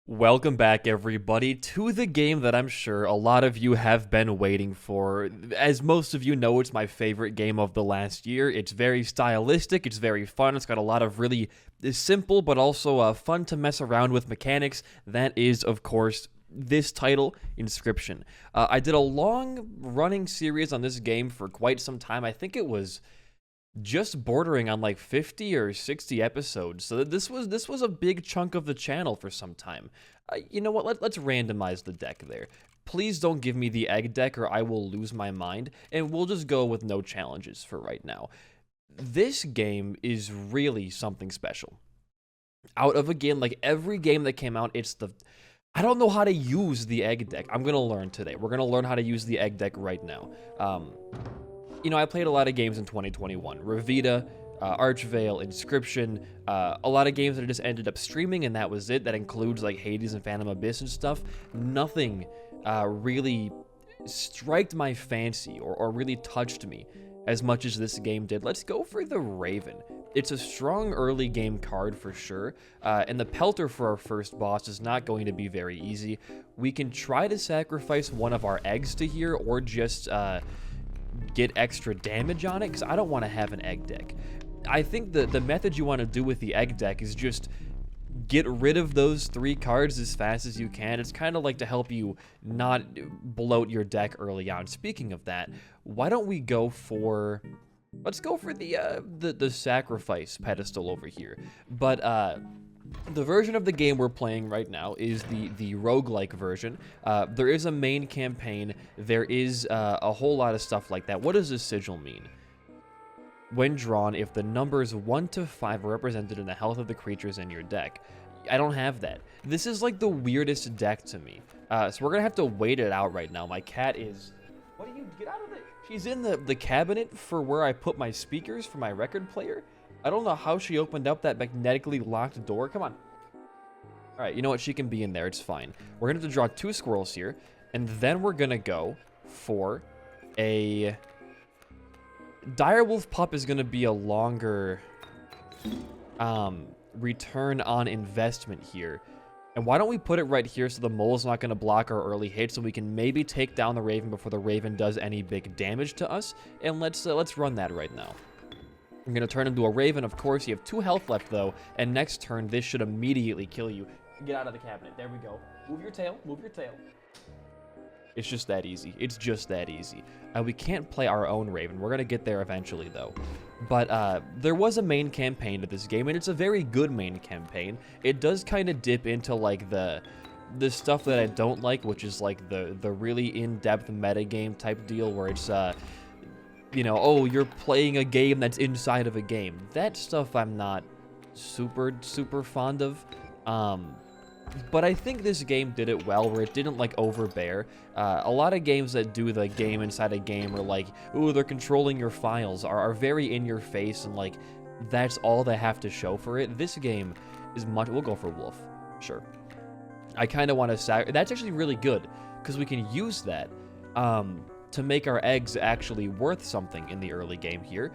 Welcome back, everybody, to the game that I'm sure a lot of you have been waiting for. As most of you know, it's my favorite game of the last year. It's very stylistic, it's very fun, it's got a lot of really simple but also fun to mess around with mechanics. That is, of course, this title, Inscryption. I did a long-running series on this game for quite some time. I think it was just bordering on like 50 or 60 episodes. So this was a big chunk of the channel for some time. You know what? Let's randomize the deck there. Please don't give me the egg deck or I will lose my mind, and we'll just go with no challenges for right now. This game is really something special. Out of, again, like every game that came out, I don't know how to use the egg deck. I'm gonna learn today. We're gonna learn how to use the egg deck right now. You know, I played a lot of games in 2021. Revita, Archvale, Inscryption, a lot of games that I just ended up streaming, and that was it. That includes like Hades and Phantom Abyss and stuff. Nothing really striked my fancy or really touched me as much as this game did. Let's go for the Raven. It's a strong early game card for sure, and the Pelter for our first boss is not going to be very easy. We can try to sacrifice one of our eggs to here, or just get extra damage on it, because I don't want to have an egg deck. I think the method you want to do with the egg deck is just get rid of those 3 cards as fast as you can. It's kind of like to help you not bloat your deck early on. Speaking of that, why don't we go for... Let's go for the sacrifice pedestal over here. But the version of the game we're playing right now is the roguelike version. There is a main campaign. There is a whole lot of stuff like that. What does this sigil mean? When drawn, if the numbers 1 to 5 are represented in the health of the creatures in your deck. I don't have that. This is like the weirdest deck to me. So we're gonna have to wait it out right now. My cat is... What do you... Get out of it! She's in the cabinet for where I put my speakers for my record player. I don't know how she opened up that magnetically locked door. Come on. All right, you know what? She can be in there. It's fine. We're going to have to draw 2 squirrels here, and then we're going to go for a... Direwolf Pup is going to be a longer return on investment here. And why don't we put it right here so the mole's not going to block our early hit, so we can maybe take down the Raven before the Raven does any big damage to us. And let's run that right now. I'm going to turn into a Raven, of course. You have 2 health left, though. And next turn, this should immediately kill you. Get out of the cabinet. There we go. Move your tail. Move your tail. It's just that easy. It's just that easy. We can't play our own Raven. We're going to get there eventually, though. But there was a main campaign to this game, and it's a very good main campaign. It does kind of dip into, like, the stuff that I don't like, which is, like, the really in-depth metagame type deal where it's... you know, oh, you're playing a game that's inside of a game. That stuff I'm not super fond of. But I think this game did it well, where it didn't, like, overbear. A lot of games that do the game inside a game are like, ooh, they're controlling your files, are very in your face, and, like, that's all they have to show for it. This game is much... We'll go for Wolf. Sure. I kind of want to... That's actually really good, because we can use that, to make our eggs actually worth something in the early game here.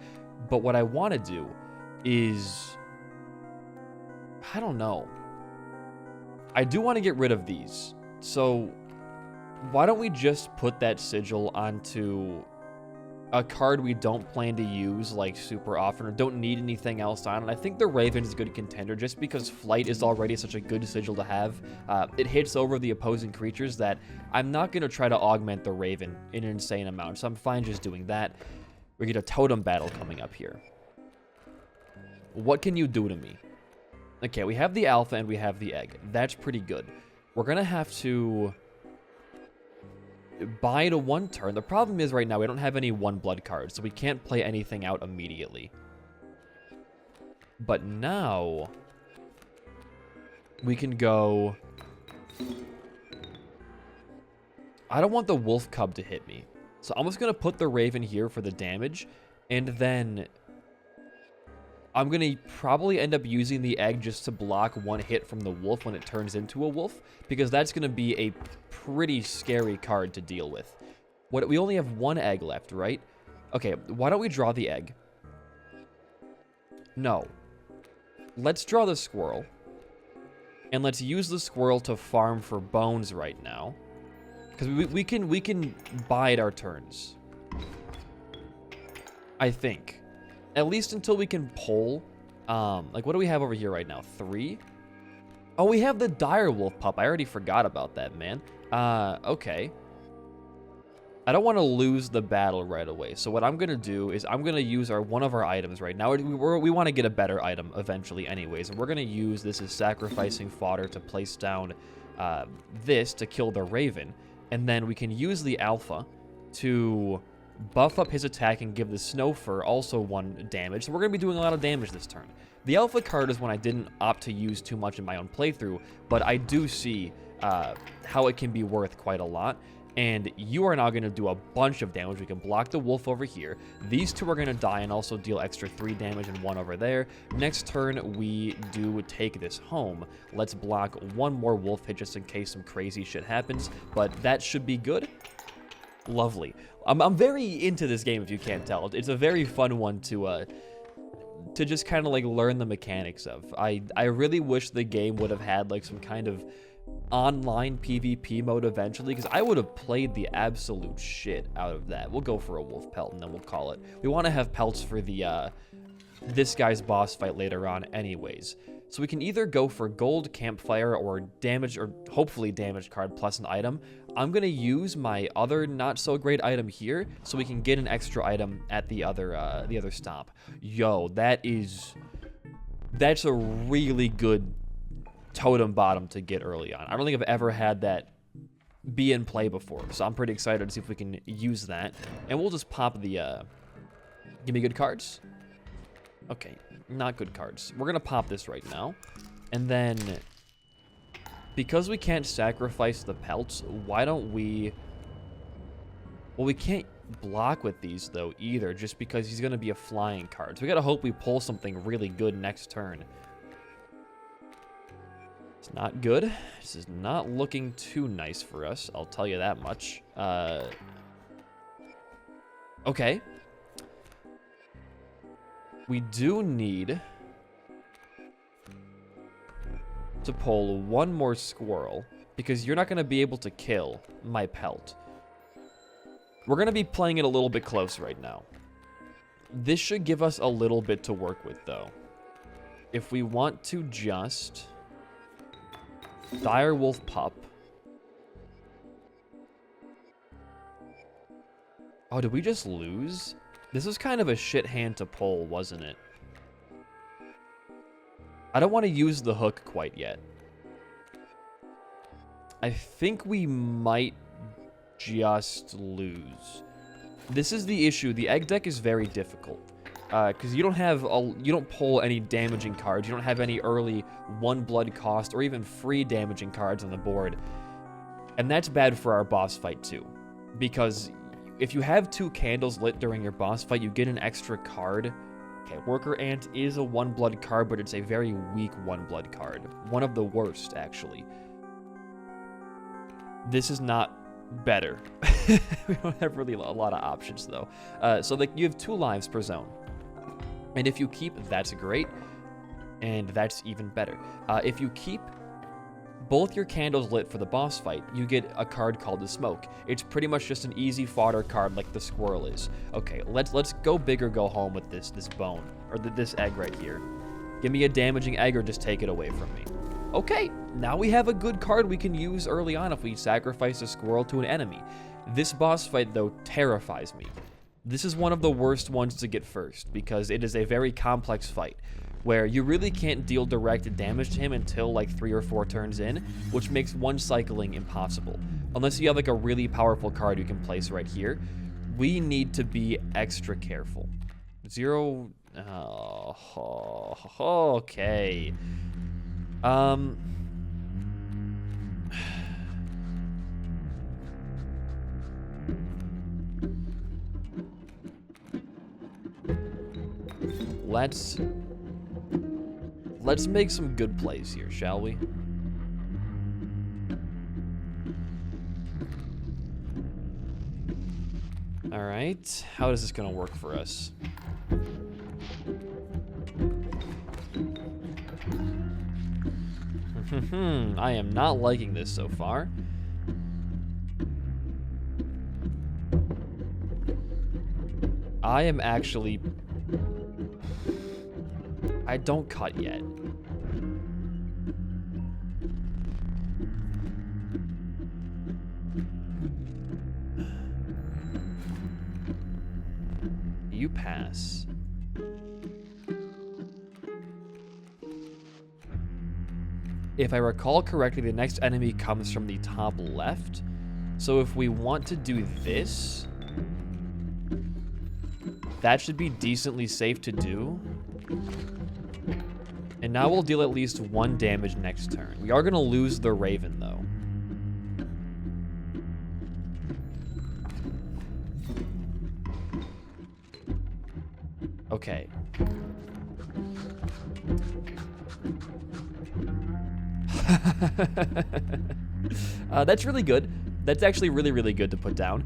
But what I want to do is... I don't know. I do want to get rid of these. So why don't we just put that sigil onto a card we don't plan to use like super often or don't need anything else on. And I think the Raven is a good contender just because Flight is already such a good sigil to have. It hits over the opposing creatures that I'm not going to try to augment the Raven in an insane amount. So I'm fine just doing that. We get a totem battle coming up here. What can you do to me? Okay, we have the alpha and we have the egg. That's pretty good. We're going to have to buy to 1 turn. The problem is right now we don't have any 1 blood cards, so we can't play anything out immediately. But now we can go... I don't want the wolf cub to hit me. So I'm just going to put the Raven here for the damage, and then I'm going to probably end up using the egg just to block 1 hit from the wolf when it turns into a wolf, because that's going to be a pretty scary card to deal with. We only have 1 egg left, right? Okay, why don't we draw the egg? No. Let's draw the squirrel. And let's use the squirrel to farm for bones right now. Because we can bide our turns. I think. At least until we can pull. Like, what do we have over here right now? 3? Oh, we have the dire wolf pup. I already forgot about that, man. Okay. I don't want to lose the battle right away. So what I'm going to do is I'm going to use one of our items right now. We want to get a better item eventually anyways. And we're going to use this as sacrificing fodder to place down this to kill the raven. And then we can use the alpha to buff up his attack and give the snow fur also 1 damage. So we're going to be doing a lot of damage this turn. The alpha card is one I didn't opt to use too much in my own playthrough, but I do see how it can be worth quite a lot. And you are now going to do a bunch of damage. We can block the wolf over here. These 2 are going to die and also deal extra 3 damage and 1 over there. Next turn, we do take this home. Let's block 1 more wolf hit just in case some crazy shit happens, but that should be good. Lovely. I'm very into this game, if you can't tell. It's a very fun one to just kind of like learn the mechanics of. I really wish the game would have had like some kind of online PvP mode eventually, because I would have played the absolute shit out of that. We'll go for a wolf pelt and then we'll call it. We want to have pelts for the this guy's boss fight later on anyways. So we can either go for gold, campfire, or damage, or hopefully damage card plus an item. I'm going to use my other not so great item here so we can get an extra item at the other stop. Yo, that's a really good totem bottom to get early on. I don't think I've ever had that be in play before, so I'm pretty excited to see if we can use that. And we'll just pop the give me good cards. Okay, not good cards. We're gonna pop this right now, and then because we can't sacrifice the pelts, why don't we... Well, we can't block with these though either, just because he's gonna be a flying card. So we gotta hope we pull something really good next turn. It's not good. This is not looking too nice for us, I'll tell you that much. Okay. We do need to pull 1 more squirrel, because you're not going to be able to kill my pelt. We're going to be playing it a little bit close right now. This should give us a little bit to work with, though. If we want to just... Dire Wolf Pup. Oh, did we just lose? This was kind of a shit hand to pull, wasn't it? I don't want to use the hook quite yet. I think we might just lose. This is the issue. The egg deck is very difficult. Because you don't pull any damaging cards. You don't have any early 1 blood cost or even free damaging cards on the board. And that's bad for our boss fight too. Because if you have 2 candles lit during your boss fight, you get an extra card. Okay, Worker Ant is a 1 blood card, but it's a very weak 1 blood card. One of the worst, actually. This is not better. We don't have really a lot of options though. So like you have 2 lives per zone. And if you keep, that's great, and that's even better. If you keep both your candles lit for the boss fight, you get a card called the Smoke. It's pretty much just an easy fodder card like the squirrel is. Okay, let's go big or go home with this bone, or this egg right here. Give me a damaging egg or just take it away from me. Okay, now we have a good card we can use early on if we sacrifice a squirrel to an enemy. This boss fight, though, terrifies me. This is one of the worst ones to get first, because it is a very complex fight, where you really can't deal direct damage to him until like 3 or 4 turns in, which makes one cycling impossible. Unless you have like a really powerful card you can place right here. We need to be extra careful. 0... Oh, okay. Let's make some good plays here, shall we? All right, how is this gonna work for us? I am not liking this so far. I am actually... I don't cut yet. You pass. If I recall correctly, the next enemy comes from the top left. So if we want to do this, that should be decently safe to do. And now we'll deal at least 1 damage next turn. We are going to lose the Raven, though. Okay. That's really good. That's actually really, really good to put down.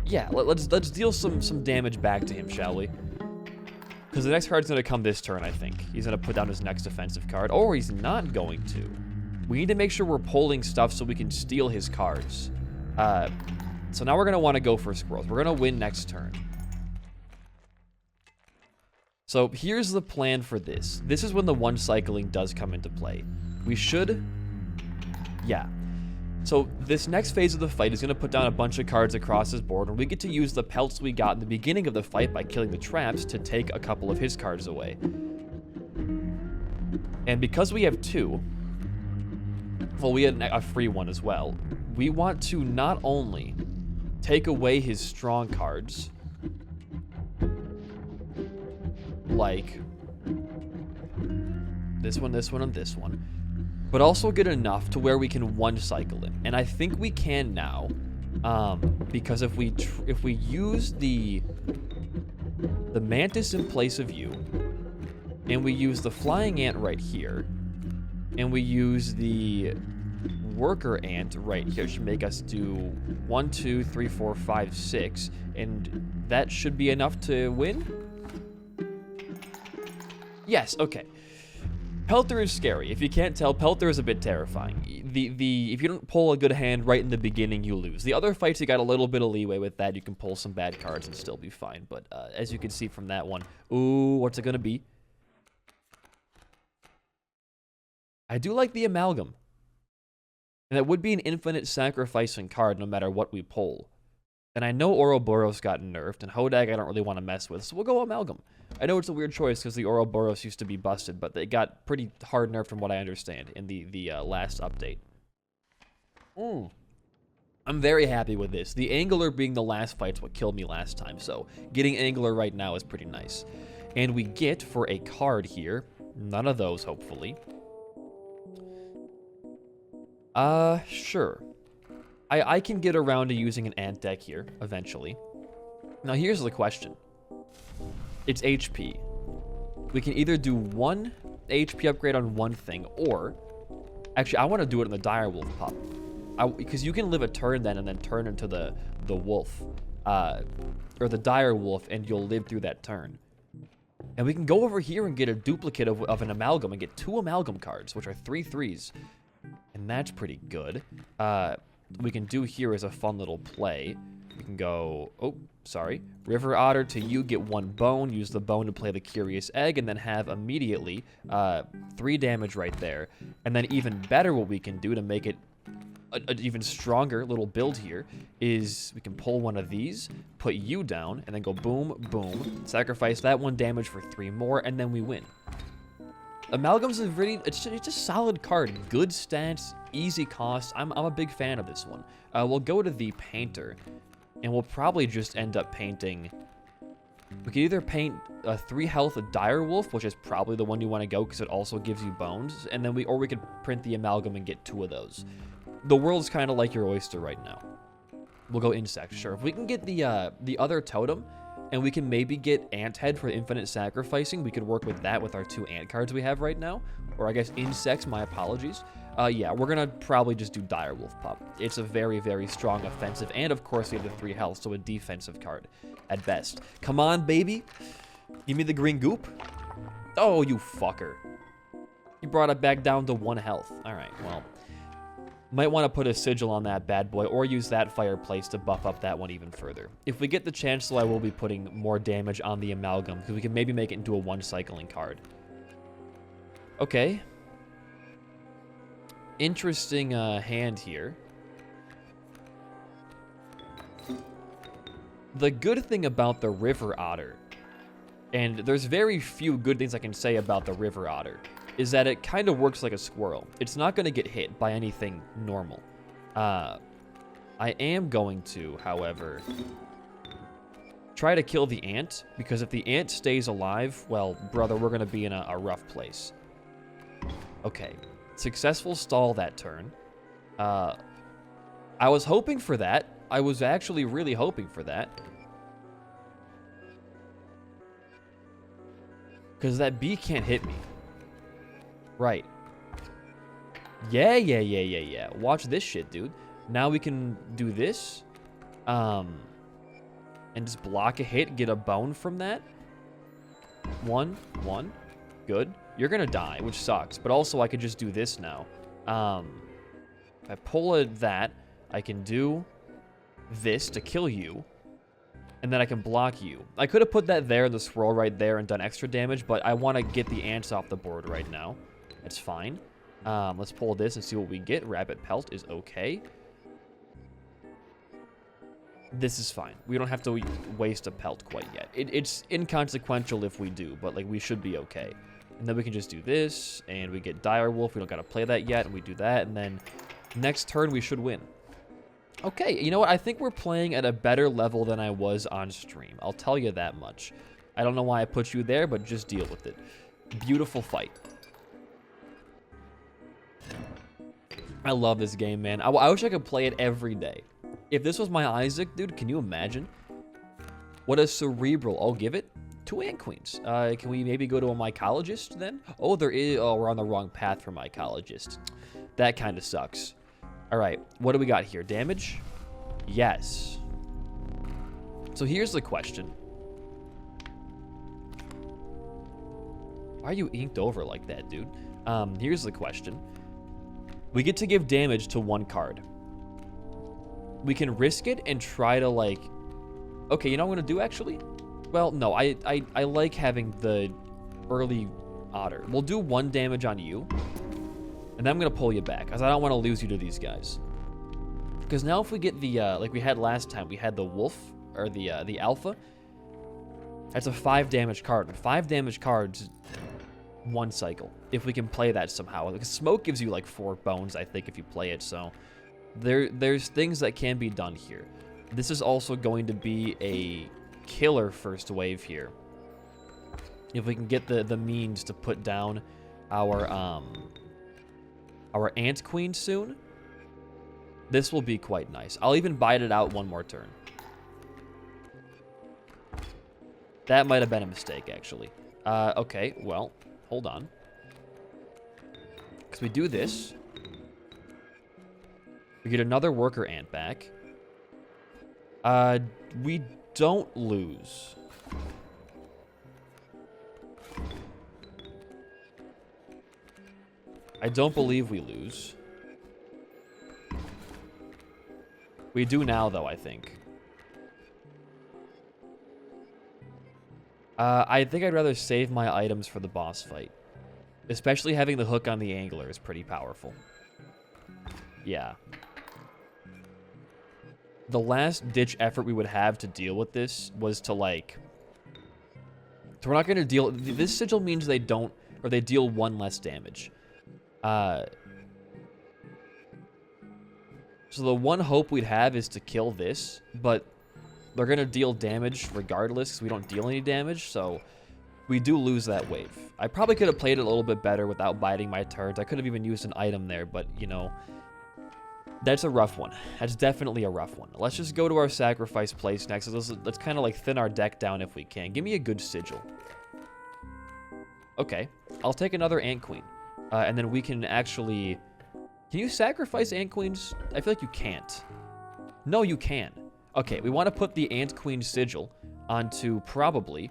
Yeah, let's deal some damage back to him, shall we? Because the next card's going to come this turn, I think. He's going to put down his next offensive card. Or he's not going to. We need to make sure we're pulling stuff so we can steal his cards. So now we're going to want to go for squirrels. We're going to win next turn. So here's the plan for this. This is when the one cycling does come into play. We should... Yeah. So this next phase of the fight is going to put down a bunch of cards across his board, and we get to use the pelts we got in the beginning of the fight by killing the traps to take a couple of his cards away. And because we have 2, well, we had a free one as well, we want to not only take away his strong cards, like this one, and this one, but also get enough to where we can one-cycle him. And I think we can now, because if we use the Mantis in place of you, and we use the Flying Ant right here, and we use the Worker Ant right here, it should make us do 1, 2, 3, 4, 5, 6, and that should be enough to win? Yes, okay. Pelter is scary. If you can't tell, Pelter is a bit terrifying. If you don't pull a good hand right in the beginning, you lose. The other fights, you got a little bit of leeway with that. You can pull some bad cards and still be fine. But as you can see from that one, ooh, what's it going to be? I do like the Amalgam. And that would be an infinite sacrificing card no matter what we pull. And I know Ouroboros got nerfed, and Hodag I don't really want to mess with, so we'll go Amalgam. I know it's a weird choice because the Ouroboros used to be busted, but they got pretty hard nerfed from what I understand in the last update. I'm very happy with this. The Angler being the last fight's what killed me last time, so getting Angler right now is pretty nice. And we get, for a card here, none of those, hopefully. Sure. I can get around to using an Ant deck here, eventually. Now, here's the question. It's HP. We can either do 1 HP upgrade on one thing, or... Actually, I want to do it in the Direwolf pup. Because you can live a turn then and then turn into the wolf. Or the Direwolf, and you'll live through that turn. And we can go over here and get a duplicate of an Amalgam and get 2 Amalgam cards, which are 3 3s. And that's pretty good. We can do here is a fun little play. We can go, oh, sorry. River Otter to you, get 1 bone, use the bone to play the Curious Egg, and then have immediately 3 damage right there. And then even better what we can do to make it an even stronger little build here is we can pull one of these, put you down, and then go boom, boom, sacrifice that 1 damage for 3 more, and then we win. Amalgam's a really, it's a solid card. Good stats, easy cost. I'm a big fan of this one. We'll go to the Painter, and we'll probably just end up painting... We could either paint a 3 health Direwolf, which is probably the one you want to go because it also gives you bones, and then or we could print the Amalgam and get 2 of those. The world's kind of like your oyster right now. We'll go Insect, sure. If we can get the other Totem, and we can maybe get Ant Head for infinite sacrificing, we could work with that with our 2 Ant cards we have right now. Or I guess Insects, my apologies. Yeah, we're going to probably just do Direwolf Pup. It's a very, very strong offensive, and of course we have the 3 health, so a defensive card at best. Come on, baby. Give me the green goop. Oh, you fucker. You brought it back down to 1 health. All right, well. Might want to put a sigil on that bad boy or use that fireplace to buff up that one even further. If we get the chance, though, I will be putting more damage on the amalgam because we can maybe make it into a 1-cycling card. Okay. Interesting hand here. The good thing about the River Otter, and there's very few good things I can say about the River Otter, is that it kind of works like a squirrel. It's not going to get hit by anything normal. I am going to, however, try to kill the ant, because if the ant stays alive, well, brother, we're going to be in a rough place. Okay. Successful stall that turn. I was hoping for that. I was actually really hoping for that. Because that bee can't hit me. Right. Yeah. Watch this shit, dude. Now we can do this. And just block a hit, get a bone from that. One. Good. You're gonna die, which sucks. But also, I could just do this now. If I pull that, I can do this to kill you. And then I can block you. I could have put that there in the swirl right there and done extra damage, but I want to get the ants off the board right now. That's fine. Let's pull this and see what we get. Rabbit pelt is okay. This is fine. We don't have to waste a pelt quite yet. It's inconsequential if we do, but like we should be okay. And then we can just do this, and we get Dire Wolf. We don't got to play that yet, and we do that, and then next turn we should win. Okay, you know what? I think we're playing at a better level than I was on stream. I'll tell you that much. I don't know why I put you there, but just deal with it. Beautiful fight. I love this game, man. I wish I could play it every day. If this was my Isaac, dude, can you imagine? What a cerebral. I'll give it 2 ant queens. Can we maybe go to a mycologist then? Oh, there is. Oh, we're on the wrong path for mycologist. That kind of sucks. All right, what do we got here? Damage? Yes. So here's the question. Why are you inked over like that, dude? Here's the question. We get to give damage to 1 card. We can risk it and try to, like... Okay, you know what I'm going to do, actually? Well, no, I like having the early otter. We'll do 1 damage on you. And then I'm going to pull you back, because I don't want to lose you to these guys. Because now if we get the, like we had last time, we had the wolf, or the alpha. That's a 5 damage card. And 5 damage cards, 1 cycle. If we can play that somehow. Because smoke gives you like 4 bones, I think, if you play it. So there's things that can be done here. This is also going to be a killer first wave here. If we can get the means to put down our ant queen soon, this will be quite nice. I'll even bite it out 1 more turn. That might have been a mistake, actually. Okay, well, hold on. Because we do this. We get another worker ant back. We don't lose. I don't believe we lose. We do now, though, I think. I think I'd rather save my items for the boss fight. Especially having the hook on the angler is pretty powerful. Yeah. The last-ditch effort we would have to deal with this was to, like... So we're not going to deal... This sigil means they don't... Or they deal 1 less damage. So the one hope we'd have is to kill this, but they're going to deal damage regardless because we don't deal any damage, so we do lose that wave. I probably could have played it a little bit better without biding my turns. I could have even used an item there, but, you know, that's a rough one. That's definitely a rough one. Let's just go to our sacrifice place next. Let's kind of like thin our deck down if we can. Give me a good sigil. Okay, I'll take another ant queen. And then we can actually... Can you sacrifice ant queens? I feel like you can't. No, you can. Okay, we want to put the ant queen sigil onto probably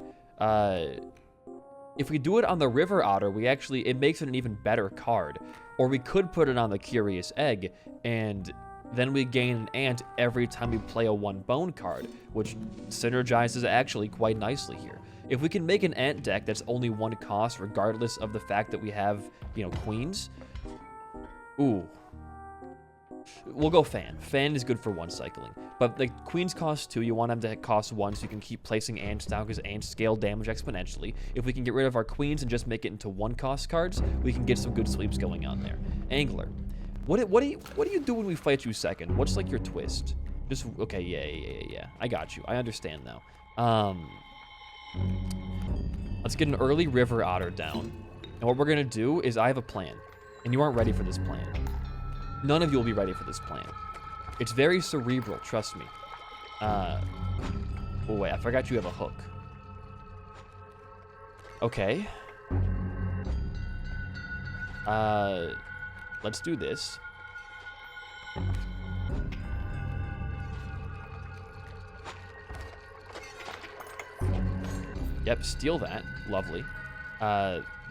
If we do it on the River Otter, it makes it an even better card. Or we could put it on the Curious Egg, and then we gain an ant every time we play a 1 bone card, which synergizes actually quite nicely here. If we can make an ant deck that's only 1 cost, regardless of the fact that we have, you know, queens. Ooh. We'll go Fan. Fan is good for 1 cycling. But the queens cost 2. You want them to cost 1 so you can keep placing ants down because ants scale damage exponentially. If we can get rid of our queens and just make it into 1 cost cards, we can get some good sweeps going on there. Angler. What do you do when we fight you second? What's like your twist? Just, okay, yeah. I got you. I understand now. Let's get an early River Otter down. And what we're going to do is I have a plan. And you aren't ready for this plan. None of you will be ready for this plan. It's very cerebral, trust me. Oh, wait, I forgot you have a hook. Okay. Let's do this. Yep, steal that. Lovely.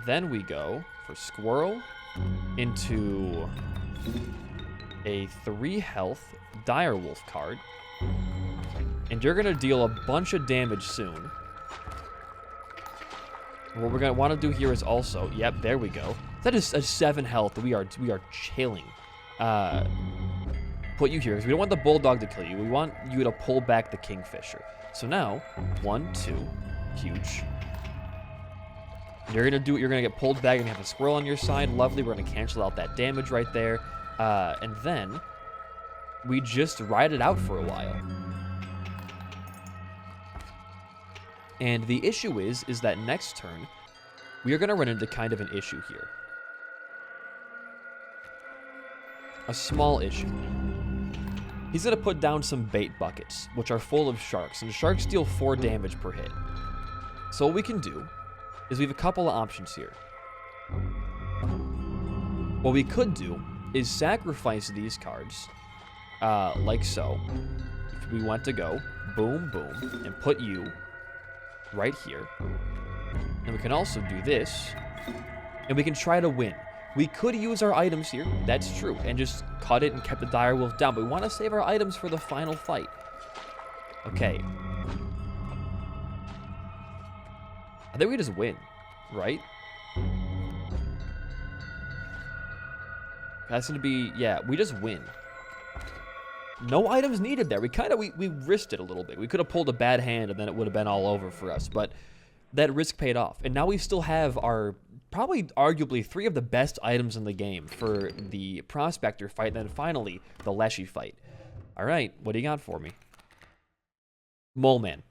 Then we go for Squirrel into a 3 health Direwolf card. And you're going to deal a bunch of damage soon. What we're going to want to do here is also... Yep, there we go. That is a 7 health. We are chilling. Put you here, because we don't want the Bulldog to kill you. We want you to pull back the Kingfisher. So now, 1, 2, huge. You're going to do it. You're going to get pulled back and you have a Squirrel on your side. Lovely. We're going to cancel out that damage right there. And then we just ride it out for a while. And the issue is that next turn, we are going to run into kind of an issue here. A small issue. He's going to put down some bait buckets, which are full of sharks, and sharks deal 4 damage per hit. So what we can do is we have a couple of options here. What we could do is sacrifice these cards, like so. If we want to go, boom, boom, and put you right here. And we can also do this, and we can try to win. We could use our items here, that's true, and just cut it and kept the Direwolf down, but we want to save our items for the final fight. Okay. I think we just win, right? That's going to be, yeah, we just win. No items needed there. We risked it a little bit. We could have pulled a bad hand and then it would have been all over for us, but that risk paid off. And now we still have our, probably arguably 3 of the best items in the game for the Prospector fight, and then finally the Leshy fight. All right, what do you got for me? Mole Man.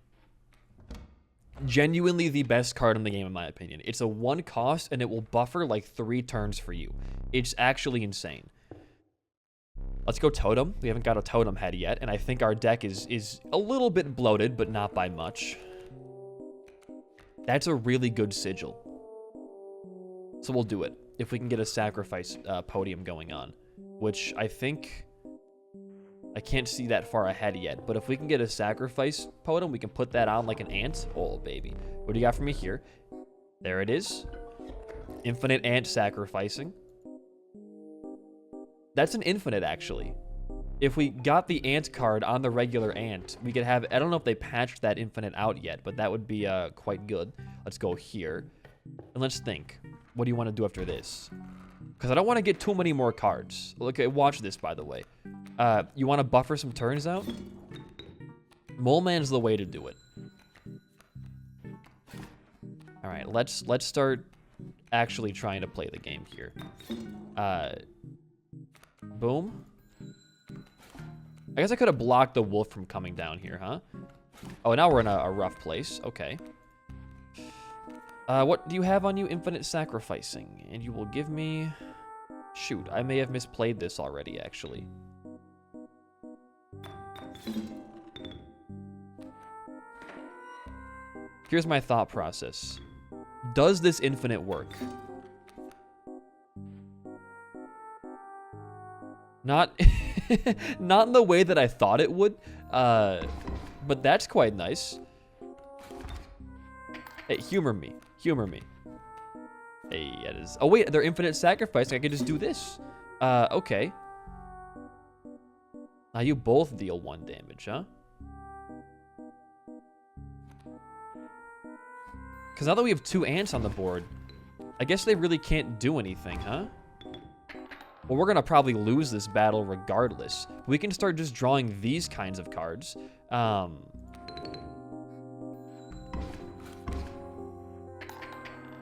Genuinely the best card in the game, in my opinion. It's a 1 cost, and it will buffer like 3 turns for you. It's actually insane. Let's go Totem. We haven't got a Totem head yet, and I think our deck is a little bit bloated, but not by much. That's a really good Sigil. So we'll do it, if we can get a sacrifice podium going on, which I think... I can't see that far ahead yet, but if we can get a sacrifice totem, we can put that on like an ant. Oh, baby. What do you got for me here? There it is. Infinite ant sacrificing. That's an infinite, actually. If we got the ant card on the regular ant, we could have... I don't know if they patched that infinite out yet, but that would be quite good. Let's go here. And let's think. What do you want to do after this? Because I don't want to get too many more cards. Look, watch this, by the way. You want to buffer some turns out? Mole Man's the way to do it. All right, let's start actually trying to play the game here. Boom. I guess I could have blocked the wolf from coming down here, huh? Oh, now we're in a rough place. Okay. What do you have on you? Infinite sacrificing. And you will give me... Shoot, I may have misplayed this already, actually. Here's my thought process. Does this infinite work? Not, not in the way that I thought it would, but that's quite nice. Hey, humor me. Humor me. Hey, that is... Oh, wait, they're infinite sacrifice. I could just do this. Okay. Now you both deal 1 damage, huh? Because now that we have 2 ants on the board, I guess they really can't do anything, huh? Well, we're going to probably lose this battle regardless. We can start just drawing these kinds of cards.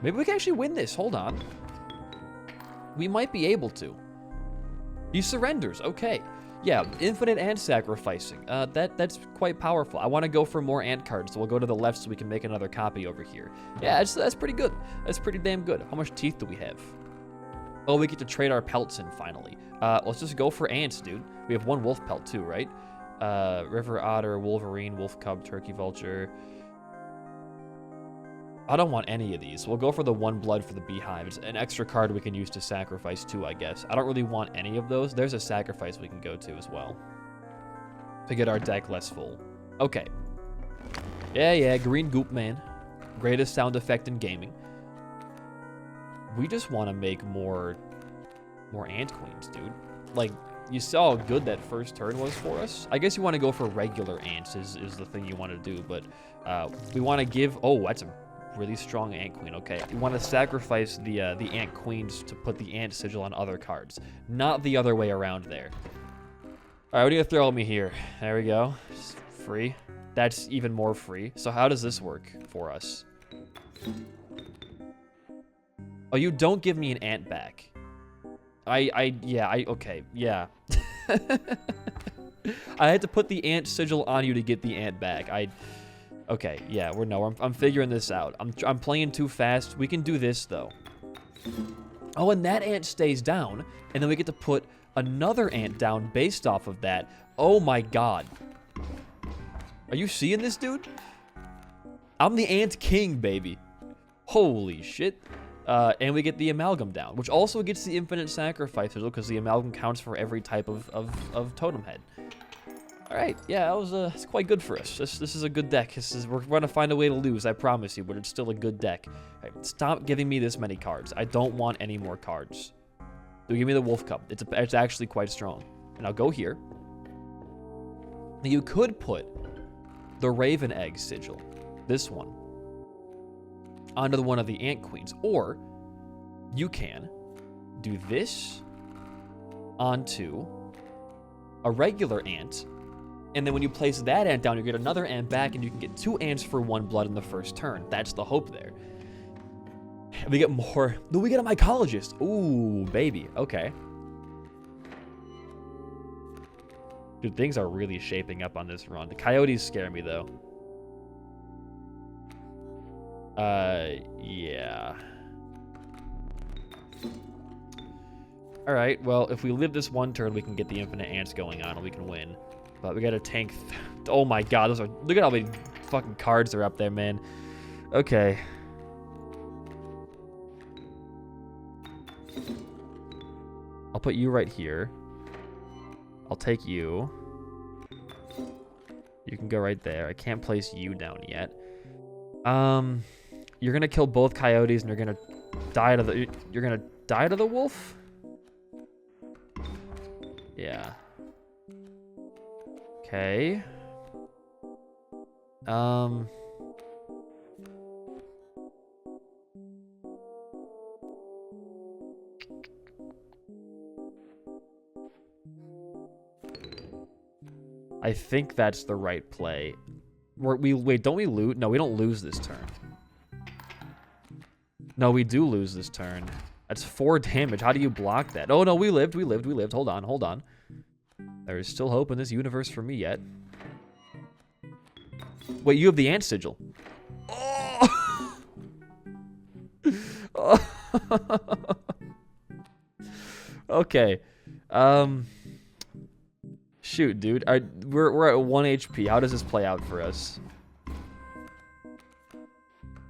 Maybe we can actually win this. Hold on. We might be able to. He surrenders. Okay. Yeah, infinite ant sacrificing. That's quite powerful. I want to go for more ant cards, so we'll go to the left so we can make another copy over here. Yeah, that's pretty good. That's pretty damn good. How much teeth do we have? Oh, we get to trade our pelts in, finally. Let's just go for ants, dude. We have 1 wolf pelt, too, right? River otter, wolverine, wolf cub, turkey vulture. I don't want any of these. We'll go for the 1 blood for the beehive. It's an extra card we can use to sacrifice too, I guess. I don't really want any of those. There's a sacrifice we can go to as well to get our deck less full. Okay. Yeah, green goop man. Greatest sound effect in gaming. We just want to make more ant queens, dude. Like, you saw how good that first turn was for us. I guess you want to go for regular ants is the thing you want to do, but we want to give... Oh, that's a really strong ant queen. Okay, you want to sacrifice the ant queens to put the ant sigil on other cards, not the other way around there. All right, what are you gonna throw at me here? There we go. Just free. That's even more free. So how does this work for us? Oh, you don't give me an ant back. Okay, yeah. I had to put the ant sigil on you to get the ant back. Okay, yeah, I'm figuring this out. I'm playing too fast. We can do this, though. Oh, and that ant stays down, and then we get to put another ant down based off of that. Oh, my God. Are you seeing this, dude? I'm the ant king, baby. Holy shit. And we get the amalgam down, which also gets the infinite sacrifice sigil because the amalgam counts for every type of totem head. All right, yeah, that was it's quite good for us. This is a good deck. We're going to find a way to lose, I promise you, but it's still a good deck. All right, stop giving me this many cards. I don't want any more cards. Do give me the wolf cup. It's actually quite strong. And I'll go here. Now you could put the raven egg sigil, this one, onto one of the ant queens, or you can do this onto a regular ant. And then when you place that ant down, you get another ant back, and you can get 2 ants for 1 blood in the first turn. That's the hope there. And we get more. Do we get a mycologist? Ooh, baby. Okay. Dude, things are really shaping up on this run. The coyotes scare me, though. Yeah. All right, well, if we live this 1 turn, we can get the infinite ants going on, and we can win. But we gotta tank. Oh my God, look at how many fucking cards are up there, man. Okay. I'll put you right here. I'll take you. You can go right there. I can't place you down yet. You're gonna kill both coyotes, and you're gonna die to the wolf? Yeah. Okay. I think that's the right play. Wait, don't we lose? No, we don't lose this turn. No, we do lose this turn. That's 4 damage. How do you block that? Oh, no, we lived. Hold on. There is still hope in this universe for me yet. Wait, you have the ant sigil. Oh! Oh. Okay. Shoot, dude. We're at 1 HP. How does this play out for us?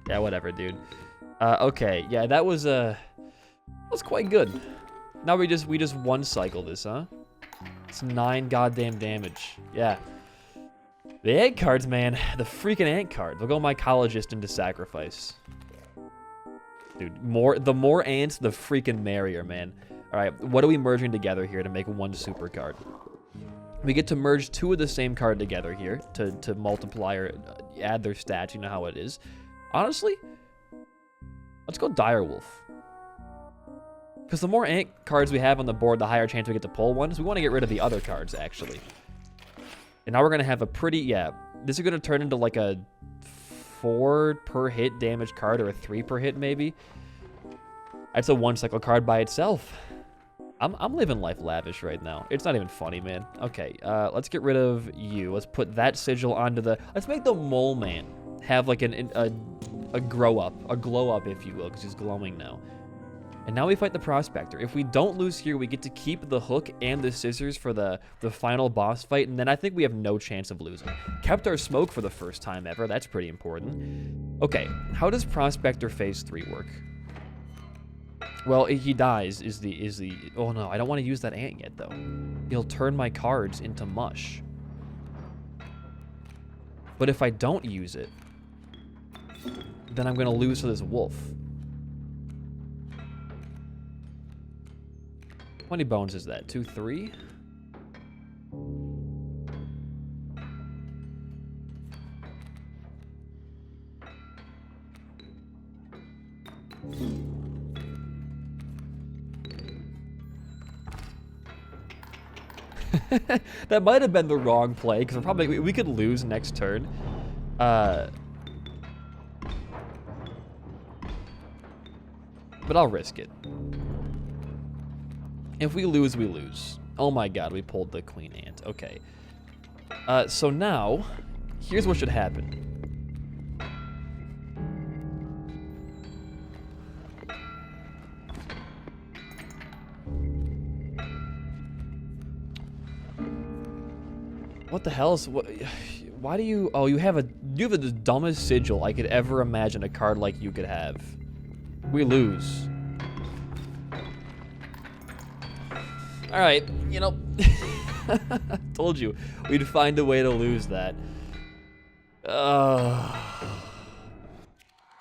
Yeah, whatever, dude. Okay. Yeah, that was quite good. Now we just 1 cycle this, huh? It's 9 goddamn damage. Yeah. The ant cards, man. The freaking ant card. We'll go mycologist into sacrifice. Dude, the more ants, the freaking merrier, man. All right, what are we merging together here to make one super card? We get to merge 2 of the same card together here to multiply or add their stats. You know how it is. Honestly, let's go Direwolf. Because the more ant cards we have on the board, the higher chance we get to pull one. So we want to get rid of the other cards, actually. And now we're going to have a pretty, yeah, this is going to turn into like a 4 per hit damage card or a 3 per hit, maybe. That's a 1-cycle card by itself. I'm living life lavish right now. It's not even funny, man. Okay, let's get rid of you. Let's put that sigil onto the... Let's make the Mole Man have like a glow up, if you will, because he's glowing now. And now we fight the Prospector. If we don't lose here, we get to keep the hook and the scissors for the final boss fight, and then I think we have no chance of losing. Kept our smoke for the first time ever. That's pretty important. Okay, how does Prospector Phase 3 work? Well, he dies is the... Oh no, I don't want to use that ant yet, though. He'll turn my cards into mush. But if I don't use it, then I'm going to lose to this wolf. How many bones is that? 2, 3? That might have been the wrong play, because we could lose next turn. But I'll risk it. If we lose, we lose. Oh my god, we pulled the Queen Ant. Okay. So now, here's what should happen. What the hell is... What, why do you... Oh, you have the dumbest sigil I could ever imagine a card like you could have. We lose. Alright, you know... Told you, we'd find a way to lose that.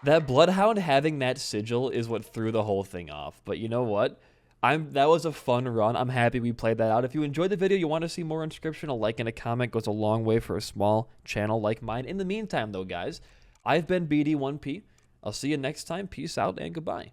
That Bloodhound having that sigil is what threw the whole thing off. But you know what? That was a fun run. I'm happy we played that out. If you enjoyed the video, you want to see more Inscryption, a like and a comment goes a long way for a small channel like mine. In the meantime, though, guys, I've been BD1P. I'll see you next time. Peace out and goodbye.